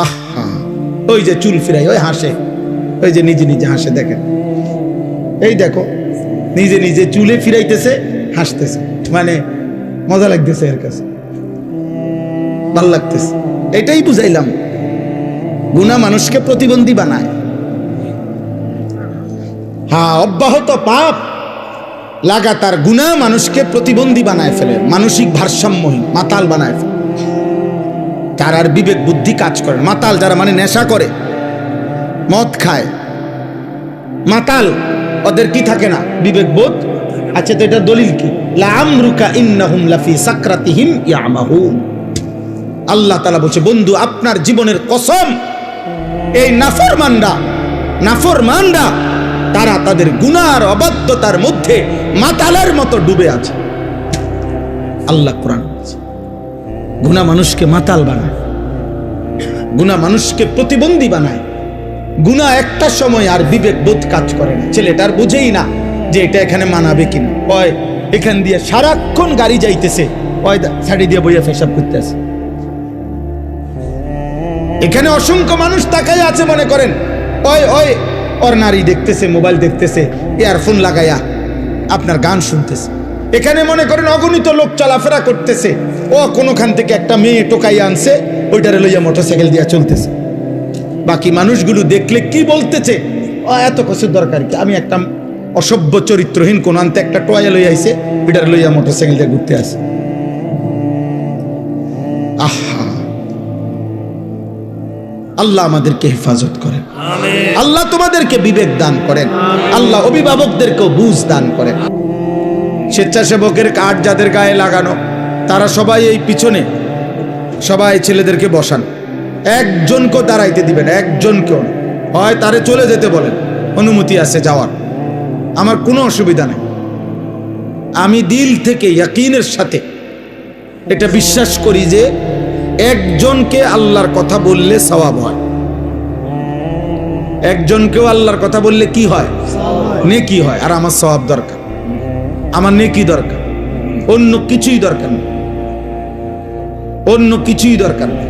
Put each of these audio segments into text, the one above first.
আহা, ওই যে চুল ফিরাই, ওই হাসে, ওই যে নিজে নিজে হাসে, দেখেন এই দেখো নিজে নিজে চুলে ফিরাইতেছে, হাসতেছে, মানে মজা লাগতেছে, এর কাছে ভাল লাগতেছে। এটাই বুঝাইলাম, গুনাহ মানুষকে প্রতিবন্ধী বানায়। হ্যাঁ, অব্যাহত পাপ লাগাতার গুনাহ মানুষকে প্রতিবন্ধী বানায় ফেলে, মানসিক ভারসাম্যহীন, মাতাল বানায় ফেলে। তার আর বিবেক বুদ্ধি কাজ করে। মাতাল যারা, মানে নেশা করে, মদ খায়, মাতাল, ওদের কি থাকে না? বিবেক বোধ। আচ্ছা, তো এটা দলিল কি? লাআমরুকা ইন্নাহুম লাফি সাকরাতিহিম ইয়ামাহুন। আল্লাহ তাআলা বলছে, বন্ধু আপনার জীবনের কসম, এই নাফরমানরা তারা তাদের গুনাহ আর অবাধ্যতার মধ্যে মাতালের মতো ডুবে আছে। আল্লাহ কোরআন বলছে, গুনাহ মানুষকে মাতাল বানায়, গুনাহ মানুষকে প্রতিবন্ধী বানায়। গুনাহ একটা সময় আর বিবেক বোধ কাজ করে না, ছেলেটার বুঝেই না যে এটা এখানে মানাবে কিনা। ওই এখান দিয়ে সারাক্ষণ গাড়ি যাইতেছে, ওই ছাড়ি দিয়ে বইয়া পেশাব করতে আছে। এখানে অসংখ্য মানুষ তাকায় আছে, মনে করেন ওই ওর নারী দেখতেছে, মোবাইল দেখতেছে, ইয়ারফোন লাগাইয়া আপনার গান শুনতেছে। এখানে মনে করেন অগণিত লোক চলাফেরা করতেছে, ও কোনোখান থেকে একটা মেয়ে টোকাইয়া আনছে, ওইটারে লইয়া মোটরসাইকেল দিয়া চলতেছে। বাকি মানুষগুলো দেখলে কি বলতেছে, ও এত কিছুর দরকার কি, আমি একটা অসভ্য চরিত্রহীন কোন আনতে একটা টোয়া লইয়া আইছে, ওইটারে লইয়া মোটরসাইকেল দিয়ে ঘুরতে আসে। আহা, আল্লাহ আমাদেরকে হেফাজত করেন, আল্লাহ তোমাদেরকে বিবেক দান করেন, আল্লাহ অভিভাবকদেরকেও বুঝ দান করেন। স্বেচ্ছাসেবকের কার্ড যাদের গায়ে লাগানো, তারা সবাই এই পিছনে সবাই ছেলেদেরকে বসান, একজনকেও দাঁড়াইতে দিবেন, একজনকেও। হয় তারে চলে যেতে বলেন, অনুমতি আছে যাওয়ার, আমার কোনো অসুবিধা নেই। আমি দিল থেকে ইয়াকিনের সাথে এটা বিশ্বাস করি যে একজনকে আল্লাহর কথা বললে সওয়াব হয়, একজনকেও আল্লাহর কথা বললে কি হয়? নেকি হয়। আর আমার সওয়াব দরকার, আমার নেকি দরকার, অন্য কিছুই দরকার নেই, অন্য কিছুই দরকার নেই।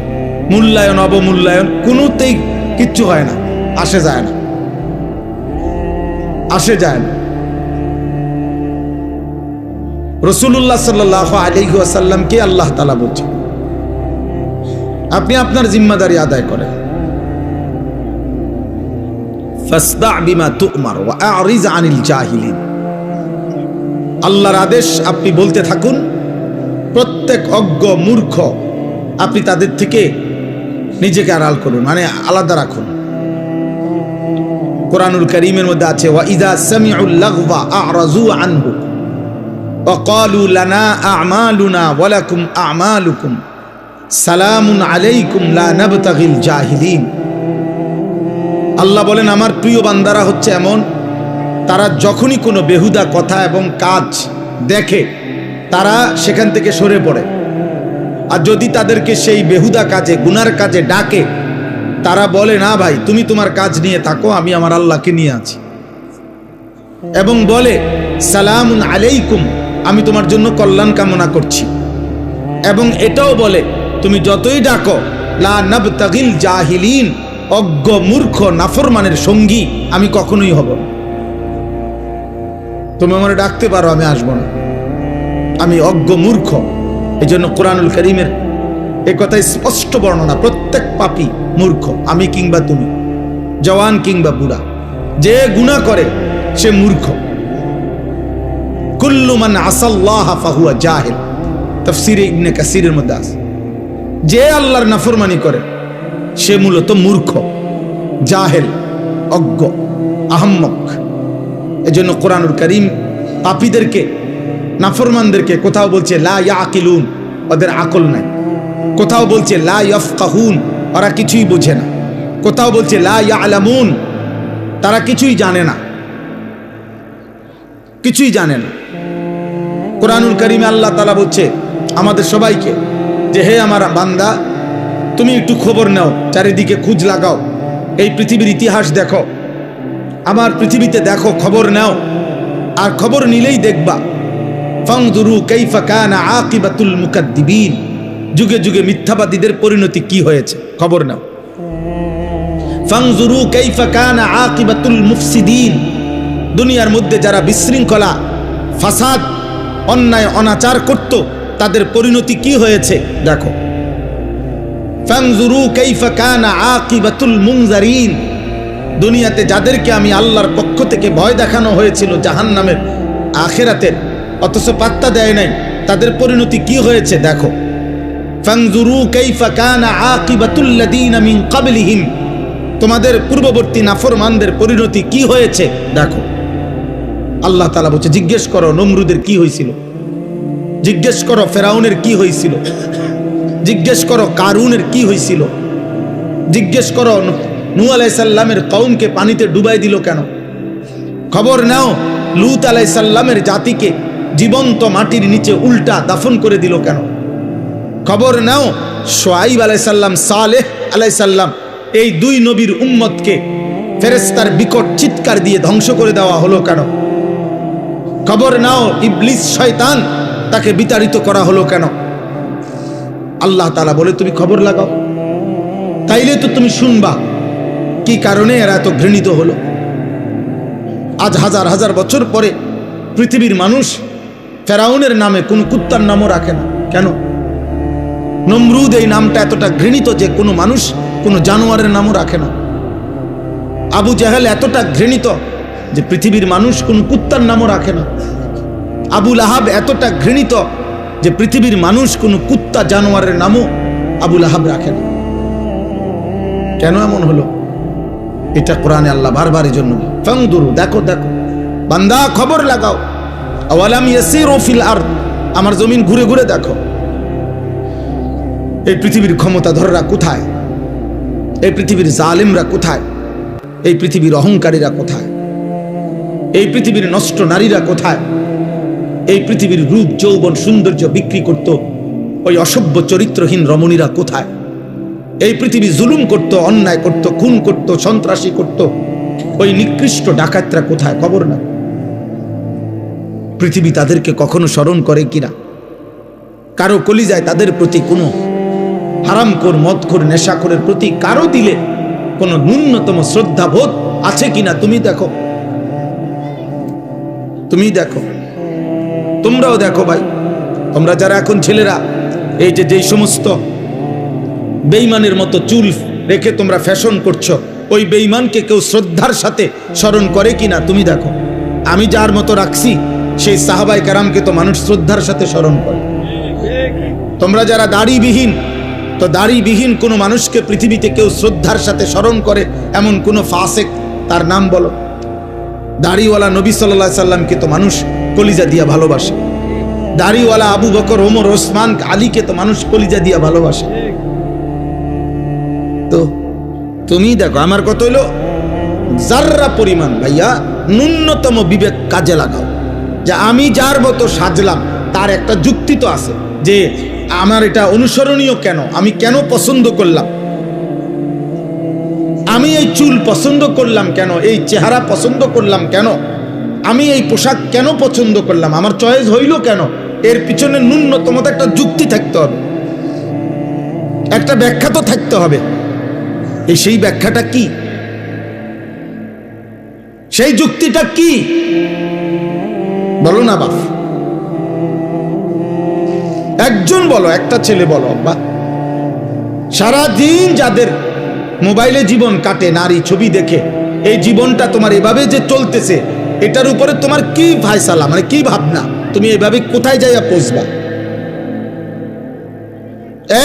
মূল্যায়ন অবমূল্যায়ন কোনোতেই কিচ্ছু হয় না, আসে যায় না, আসে যায় না। রাসূলুল্লাহ সাল্লাল্লাহু আলাইহি ওয়াসাল্লামকে আল্লাহ তাআলা বলছেন, আপনি আপনার জিম্মাদারি আদায় করেন। ফাসদা বিমা তু'মার ওয়া আ'রিজ আনিল জাহিলিন। আল্লাহর আদেশ আপনি বলতে থাকুন, প্রত্যেক অজ্ঞ মূর্খ আপনি তাদের থেকে নিজেকে আড়াল করুন, মানে আলাদা রাখুন। কোরআনুল কারীমের মধ্যে আছে, ওয়া ইযা সামিউল লাগওয়া আ'রাজু আনহু ওয়া ক্বালু লানা আ'মালুনা ওয়া লাকুম আ'মালুকুম সালামুন আলাইকুম লা নাবতাগিল জাহিলিন। আল্লাহ বলেন, আমার প্রিয় বান্দারা হচ্ছে এমন, তারা যখনই কোনো বেহুদা কথা এবং কাজ দেখে তারা সেখান থেকে সরে পড়ে। আর যদি তাদেরকে সেই বেহুদা কাজে, গুনার কাজে ডাকে, তারা বলে, না ভাই তুমি তোমার কাজ নিয়ে থাকো, আমি আমার আল্লাহকে নিয়ে আছি। এবং বলে, সালামুন আলাইকুম, আমি তোমার জন্য কল্যাণ কামনা করছি। এবং এটাও বলে, তুমি যতই ডাকো, লা নাবতাগিল জাহিলিন, অজ্ঞ মূর্খ নাফরমানের সঙ্গী আমি কখনোই হব না। তুমি আমারে ডাকতে পারো, আমি আসবো না, আমি অজ্ঞ মূর্খ। এই জন্য কোরআনুল কারীমের এই কথাই স্পষ্ট বর্ণনা, প্রত্যেক পাপী মূর্খ, আমি কিংবা তুমি, জওয়ান কিংবা বুড়া, যে গুনাহ করে সে মূর্খ। কুল্লু মান আসাল্লাহ ফাহুয়া জাহিল, তাফসীরে ইবনে কাসিরের মধ্যে আছে, যে আল্লাহর নাফরমানি করে সে মূলত মূর্খ, জাহেল, অজ্ঞ, আহম্মক। এজন্য কোরআনুল কারীম পাপীদেরকে, নাফরমানদেরকে কোথাও বলছে লা ইয়াকিলুন, ওদের আকল নাই। কোথাও বলছে লা ইয়াফকাহুন, ওরা কিছুই বোঝে না। কোথাও বলছে লা ইয়ালামুন, তারা কিছুই জানে না, কিছুই জানে না। কোরআনুল কারীমে আল্লাহ তাআলা বলছে আমাদের সবাইকে যে, হে আমার বান্দা, তুমি একটু খবর নাও, চারিদিকে খোঁজ লাগাও, এই পৃথিবীর ইতিহাস দেখো, আমার পৃথিবীতে দেখো, খবর নাও। আর খবর নিলেই দেখবা, ফানজুরু কাইফা কানা আকিবাতুল মুকাদ্দিবিন, যুগে যুগে মিথ্যাবাদীদের পরিণতি কি হয়েছে খবর নাও। ফানজুরু কাইফা কানা আকিবাতুল মুফসিদিন, দুনিয়ার মধ্যে যারা বিশৃঙ্খলা, ফাসাদ, অন্যায় অনাচার করত তাদের পরিণতি কি হয়েছে দেখো। ফানজুরু কাইফা কানা আকিবাতুল মুনজারিন, দুনিয়াতে যাদেরকে আমি আল্লাহর পক্ষ থেকে ভয় দেখানো হয়েছিল জাহান্নামের, আখিরাতের, অথচ পাত্তা দেয় নাই, তাদের পরিণতি কি হয়েছে দেখো। ফানজুরু কাইফা কানা আকিবাতুল লাযিনা মিন ক্বাবলিহিম, তোমাদের পূর্ববর্তী নাফরমানদের পরিণতি কি হয়েছে দেখো। আল্লাহ তাআলা বলছে জিজ্ঞেস করো নমরুদের কি হয়েছিল, জিজ্ঞেস করো ফেরাউনের কি হয়েছিল, জিজ্ঞেস করো কারুনের কি হয়েছিল, জিজ্ঞেস করো নূহ আলাইহিস সালামের কওমকে পানিতে ডুবাই দিল কেন, খবর নাও লূত আলাইহিস সালামের জাতিকে জীবন্ত মাটির নিচে উল্টা দাফন করে দিল কেন, খবর নাও শুআয়ব আলাইহিস সালাম, সালেহ আলাইহিস সালাম, এই দুই নবীর উম্মতকে ফেরেশতার বিকট চিৎকার দিয়ে ধ্বংস করে দেওয়া হলো কেন, খবর নাও ইবলিস শয়তান তাকে বিতাড়িত করা হলো কেন। আল্লাহ তাআলা বলে তুমি খবর লাগাও, তাইলে তো তুমি শুনবা কি কারণে এরা এত ঘৃণিত হলো। আজ হাজার হাজার বছর পরে পৃথিবীর মানুষ ফেরাউনের নামে কোনো কুত্তার নামও রাখে না কেন? নমরুদ এই নামটা এতটা ঘৃণিত যে কোনো মানুষ কোনো জানোয়ারের নামও রাখে না। আবু জাহেল এতটা ঘৃণিত যে পৃথিবীর মানুষ কোনো কুত্তার নামও রাখে না। আবু লাহাব এতটা ঘৃণিত যে পৃথিবীর মানুষ কোনো কুত্তা জানোয়ারের নামও আবু লাহাব রাখে না। কেন এমন হলো? এটা কোরআনে আল্লাহ বারবার এই জন্য ফানদুরু, দেখো দেখো বান্দা খবর লাগাও। আওয়ালাম ইয়াসিরু ফিল আরদ, আমার জমিন ঘুরে ঘুরে দেখো এই পৃথিবীর ক্ষমতাধররা কোথায়, এই পৃথিবীর জালেমরা কোথায়, এই পৃথিবীর অহংকারীরা কোথায়, এই পৃথিবীর নষ্ট নারীরা কোথায়, এই পৃথিবীর রূপ যৌবন সৌন্দর্য বিক্রি করত ওই অসভ্য চরিত্রহীন রমণীরা কোথায়, এই পৃথিবী জুলুম করত, অন্যায় করত, খুন করত, সন্ত্রাসী করত ওই নিকৃষ্ট ডাকাতরা কোথায়, খবর না। পৃথিবী তাদেরকে কখনো স্মরণ করে কিনা? কারো কলিজায় তাদের প্রতি কোনো হারামখোর, মদখোর, নেশাখোরের প্রতি কারো দিলে কোনো ন্যূনতম শ্রদ্ধাবোধ আছে কিনা তুমি দেখো, তুমি দেখো, তোমরাও দেখো ভাই। তোমরা যারা এখন ছেলেরা এই যে যেই সমস্ত বেঈমানের মতো চুল রেখে তোমরা ফ্যাশন করছো, ওই বেঈমানকে কেউ শ্রদ্ধার সাথে স্মরণ করে কিনা তুমি দেখো। আমি যার মতো রাখছি সেই সাহাবায়ে কেরামকে তো মানুষ শ্রদ্ধার সাথে স্মরণ করে। তোমরা যারা দাড়িবিহীন, তো দাড়িবিহীন কোনো মানুষকে পৃথিবীতে কেউ শ্রদ্ধার সাথে স্মরণ করে এমন কোনো ফাসেক তার নাম বলো। দাড়িওয়ালা নবী সাল্লাল্লাহু আলাইহি সাল্লামকে তো মানুষ কলিজা দিয়া ভালোবাসে। দাড়িওয়ালা আবু বকর, ওমর, ওসমান, আলীকে তো মানুষ কলিজা দিয়া ভালোবাসে। তো তুমি দেখো আমার কত হইলো যাররা পরিমাণ ভাইয়া ন্যূনতম বিবেক কাজে লাগাও, যে আমি যার মতো সাজলাম তার একটা যুক্তি তো আছে, যে আমার এটা অনুসরণীয় কেন, আমি কেন পছন্দ করলাম, আমি এই চুল পছন্দ করলাম কেন, এই চেহারা পছন্দ করলাম কেন, আমি এই পোশাক কেন পছন্দ করলাম, আমার চয়েস হইল কেন, এর পিছনে ন্যূনতম একটা যুক্তি থাকতে হবে, একটা ব্যাখ্যা তো থাকতে হবে। এই সেই ব্যাখ্যাটা কি, সেই যুক্তিটা কি বলো না বাপ, একজন বলো, একটা ছেলে বলো। বা সারাদিন যাদের মোবাইলে জীবন কাটে নারী ছবি দেখে, এই জীবনটা তোমার এভাবে যে চলতেছে, এটার উপরে তোমার কি ফায়সালা, মানে কি ভাবনা, তুমি এভাবে কোথায় যাইয়া পৌঁছবা?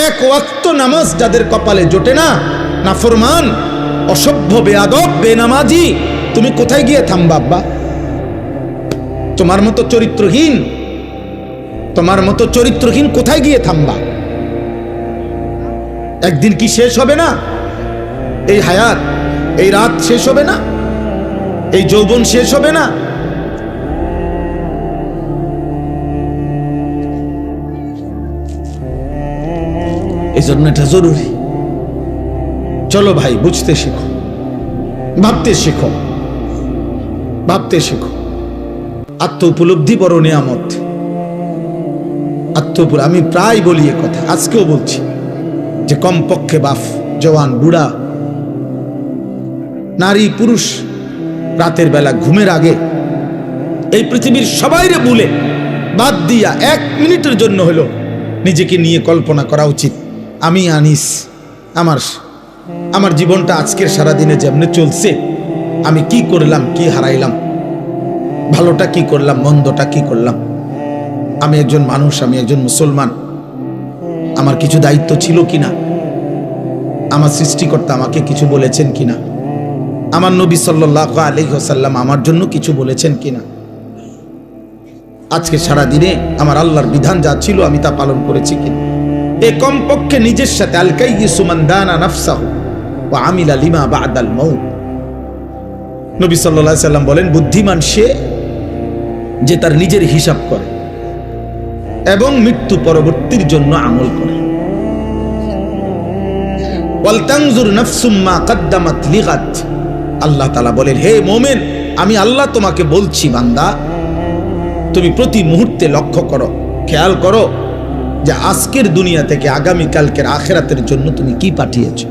এক ওয়াক্ত নামাজ যাদের কপালে জোটে না, নাফরমান, অসভ্য, বেয়াদব, বেনামাজি, তুমি কোথায় গিয়ে থামবা আব্বা? তোমার মতো চরিত্রহীন, তোমার মতো চরিত্রহীন কোথায় গিয়ে থামবা? একদিন কি শেষ হবে না? এই হায়াত, এই রাত শেষ হবে না? এই যৌবন শেষ হবে না? এই জন্য এটা জরুরি। চলো ভাই, বুঝতে শেখো, ভাবতে শেখো, ভাবতে শেখো। আত্ম উপলব্ধি বড় নিয়ামত। আত্মপুর আমি প্রায় বলি এ কথা, আজকেও বলছি যে কমপক্ষে বাপ, জওয়ান, বুড়া, নারী, পুরুষ রাতের বেলা ঘুমের আগে এই পৃথিবীর সবাইরে ভুলে বাদ দিয়া 1 মিনিটের জন্য হলো নিজেকে নিয়ে কল্পনা করা উচিত। আমি আনিস, আমার জীবনটা আজকের সারাদিনে যেমনি চলছে, আমি কি করলাম, কি হারাইলাম, ভালোটা কি করলাম, মন্দটা কি করলাম। আমি একজন মানুষ, আমি একজন মুসলমান, আমার কিছু দায়িত্ব ছিল কিনা, আমার সৃষ্টিকর্তা আমাকে কিছু বলেছেন কিনা, আমার নবী সাল্লাল্লাহু আলাইহি ওয়াসাল্লাম আমার জন্য কিছু বলেছেন কিনা। আজকে সারা দিনে আমার আল্লাহর বিধান যা ছিল আমি তা পালন করেছি কিনা। এ কমপক্ষে নিজের সাথে আল কাইয়িসু মান দানা নাফসাহু ওয়া আমিলা লিমা বা'দাল মাউত। নবী সাল্লাল্লাহু আলাইহি ওয়াসাল্লাম বলেন, বুদ্ধিমান সে যে তার নিজের হিসাব করে এবং মৃত্যু পরবর্তীর জন্য আমল করে। ওয়াল তানজুর নাফসুম মা কদ্দামাত লিগাদ। আল্লাহ তাআলা বলেন, হে মুমিন, আমি আল্লাহ তোমাকে বলছি বান্দা, তুমি প্রতি মুহূর্তে লক্ষ্য করো, খেয়াল করো যে আজকের দুনিয়া থেকে আগামী কালকের আখিরাতের জন্য তুমি কি পাঠিয়েছো।